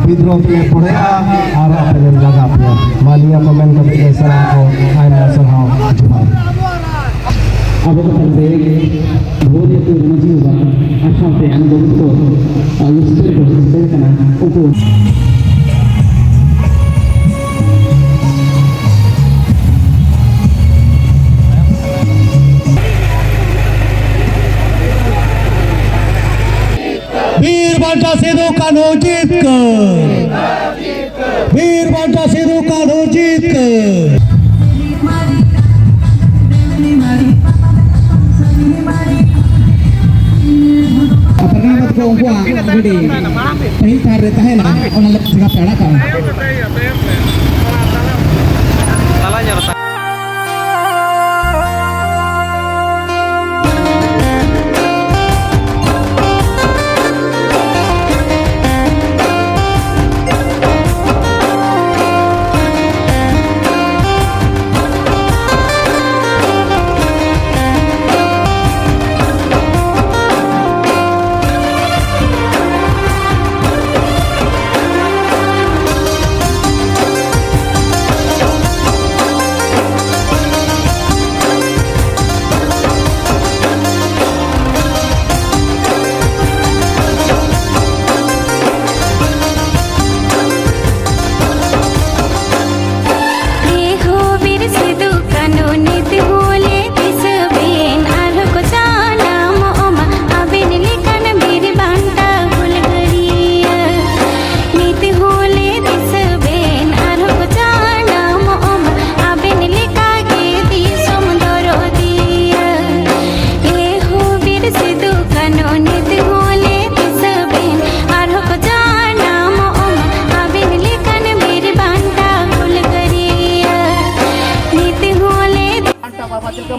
विद्रोह पे पड़ेगा और अपने लगा पे मालिया को मैं कभी ऐसा को आई ना सहाव जुबान अब तो पहले बहुत ही तो मजी हुआ अच्छा पे अनुभव को यूज़र को इस्तेमाल करना उनको वीर बांटा सिद्धू कान्हू जीत कर वीर बांटा सिद्धू कान्हू जीत कर pernamat ko umpua gede pahin pare tahena ona lep singa pera ka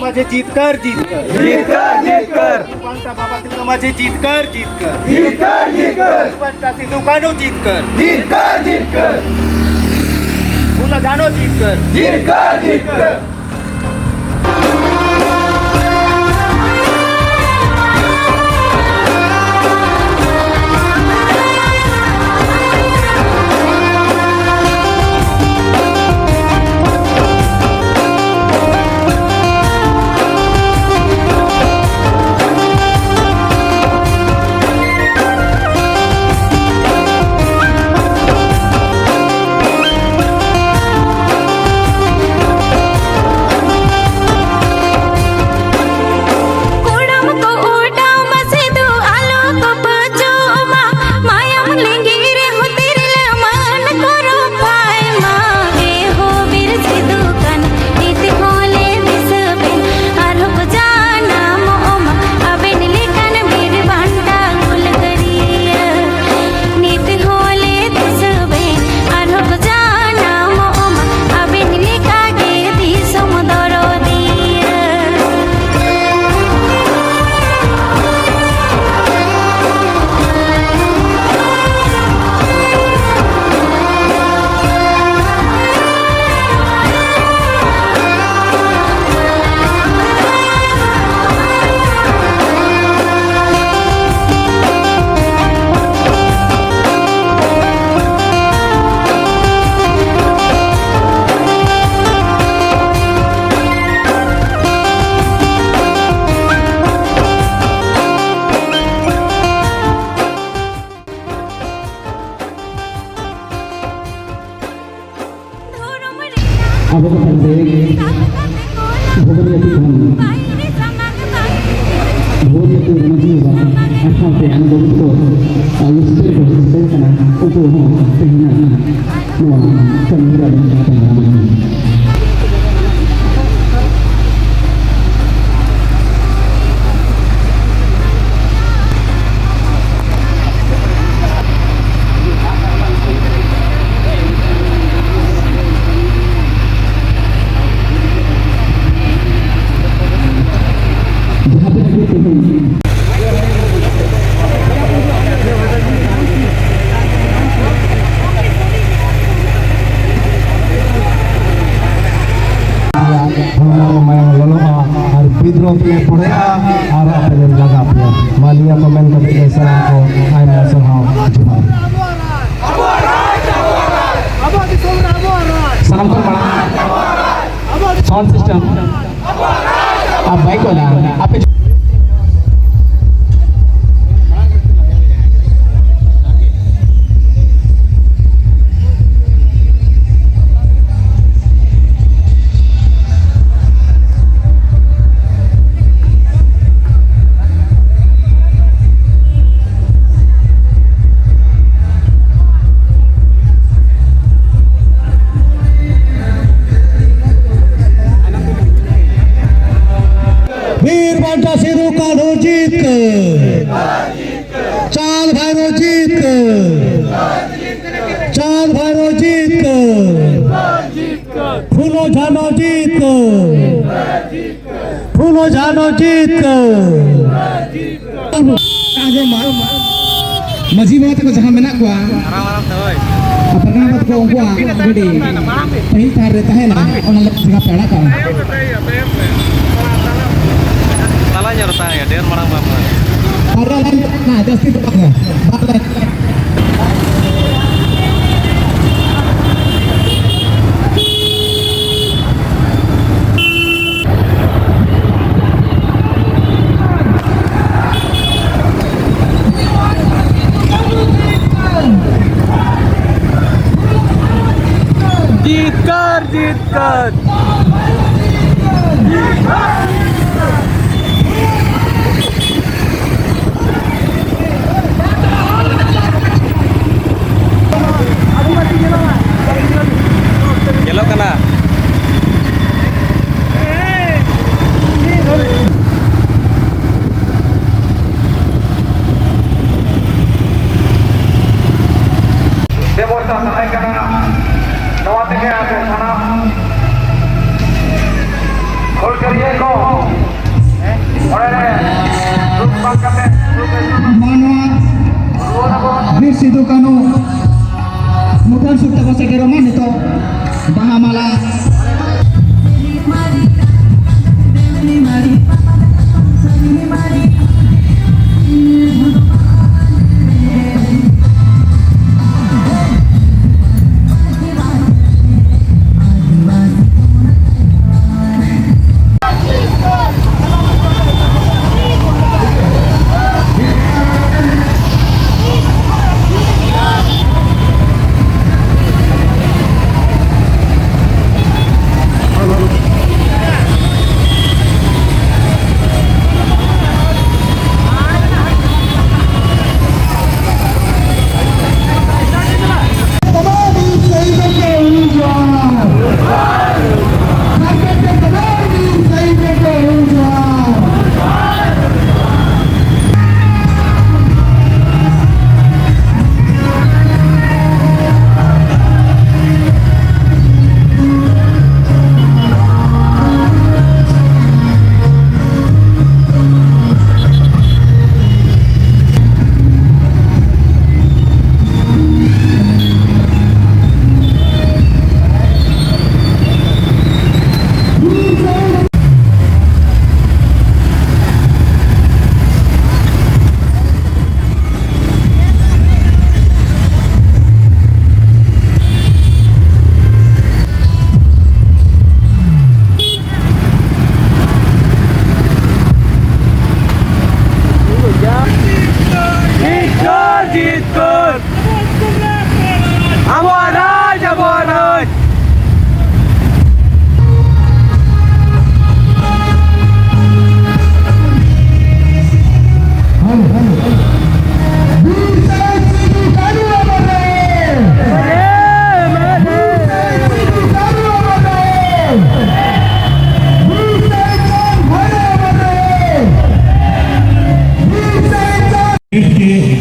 माझे जीत कर जीत कर जीत कर जीत कर बांटा बाबा तिलका माझे जीत कर जीत कर जीत कर जीत कर बांटा सिद्धू कान्हू जीत कर पुन्हा जानो जीत कर जीत कर अब तो पहले बहुत ही तो मजी हुआ अच्छा पे अनुभव को यूज़र को इस्तेमाल करना उनको पहना नवा चंद्रा विद्रोह पे पड़ेगा और अपने लगा पे मालिया को मैं कभी ऐसा को आई ना सहाव जुबान साउंड सिस्टम अब बाइक वाला आप वीर बांटा सिद्धू कान्हू जीत चांद भैरव जीत चांद भैरव जीत फूलो झानो जीत फूलो झानो जीत आगे माजी बात को जहां मेना को अपना बात को उनको गडी पहिल थार रहता है ना ओना जगह पेड़ा का salahnya rutanya dia marang banget. Para lain nah jadi itu apa? Jitkar, jitkar. Yellow kena. Demonstrasi naik kena. Nawa tengah ada sana. खोल करिए को और रुक करते मानव वीर सिद्धू कान्हू मुखर सुप्त बसे के रोमान तो बहामाला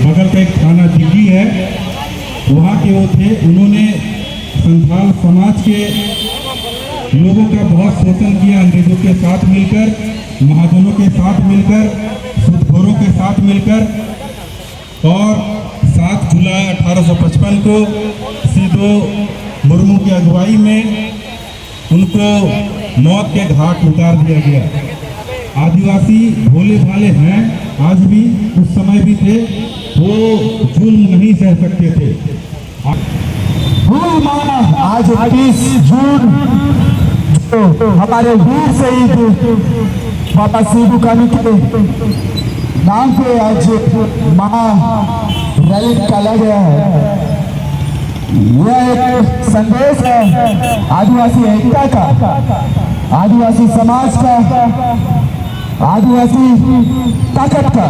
बगल का एक थाना दिल्ली है, वहाँ के वो थे। उन्होंने संथाल समाज के लोगों का बहुत शोषण किया, अंग्रेजों के साथ मिलकर, महाजनों के साथ मिलकर, सूदखोरों के साथ मिलकर। और 7 जुलाई 1855 को सिद्धू मुर्मू की अगुवाई में उनको मौत के घाट उतार दिया गया। आदिवासी भोले भाले हैं, आज भी उस समय भी थे, वो जुल्म नहीं सह सकते थे। आज 21 जून हमारे वीर शहीद बाबा सिद्धू कानू के नाम पे आज महा रैली निकाला गया है। यह एक संदेश है आदिवासी एकता का, आदिवासी समाज का, आदिवासी ताकत का।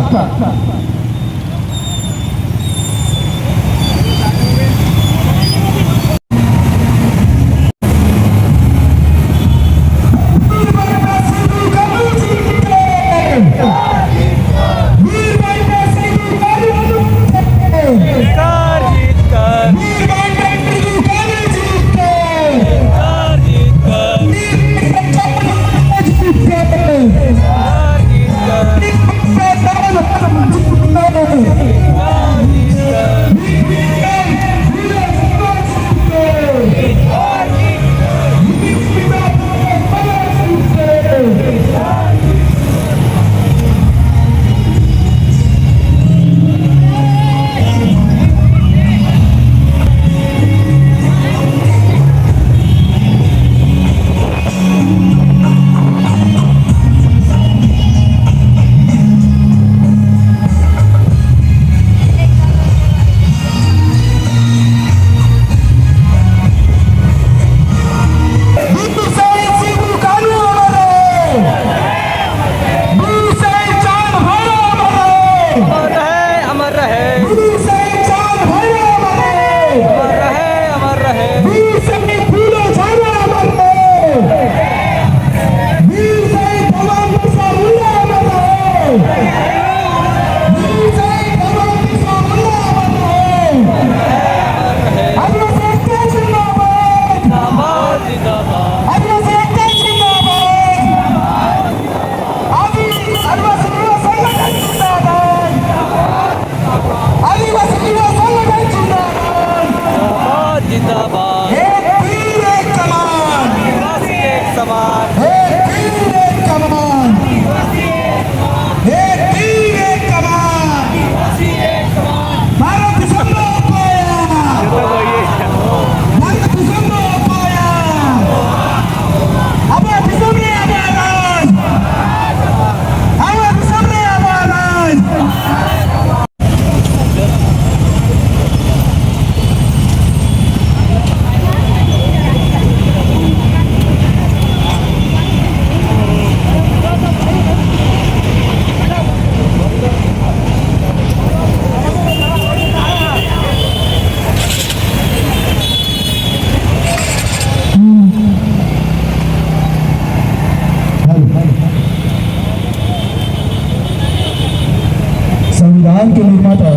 संविधान के निर्माता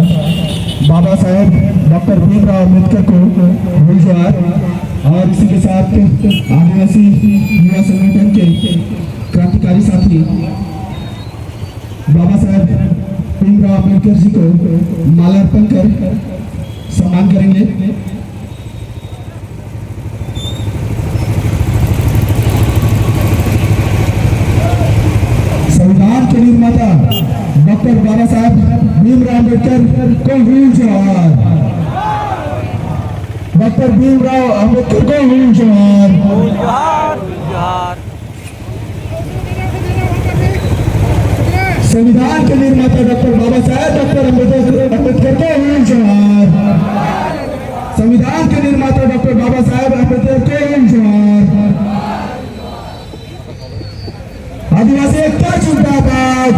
बाबा साहेब डॉक्टर भीमराव अम्बेडकर को गुलजार और इसी के साथ आदिवासी युवा संगठन के क्रांतिकारी साथी बाबा साहेब भीमराव अम्बेडकर जी को माल्यार्पण कर सम्मान करेंगे। संविधान के निर्माता डॉक्टर बाबा साहेब भीमराव अम्बेडकर को गुलजार, डॉक्टर भीमराव अम्बेडकर को गुलजार। संविधान के निर्माता डॉक्टर बाबा साहेब डॉक्टर अम्बेडकर को गुलजार, संविधान के निर्माता डॉक्टर बाबा साहेब अम्बेडकर को गुलजार। आदिवासी एकता जिंदाबाद,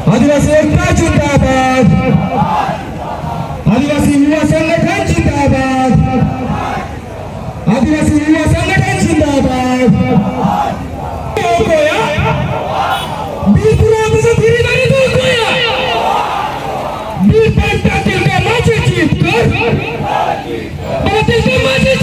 आदिवासी एकता जिंदाबाद, आदिवासी युवा संगठन जिंदाबाद, आदिवासी युवा संगठन जिंदाबाद। जीत कर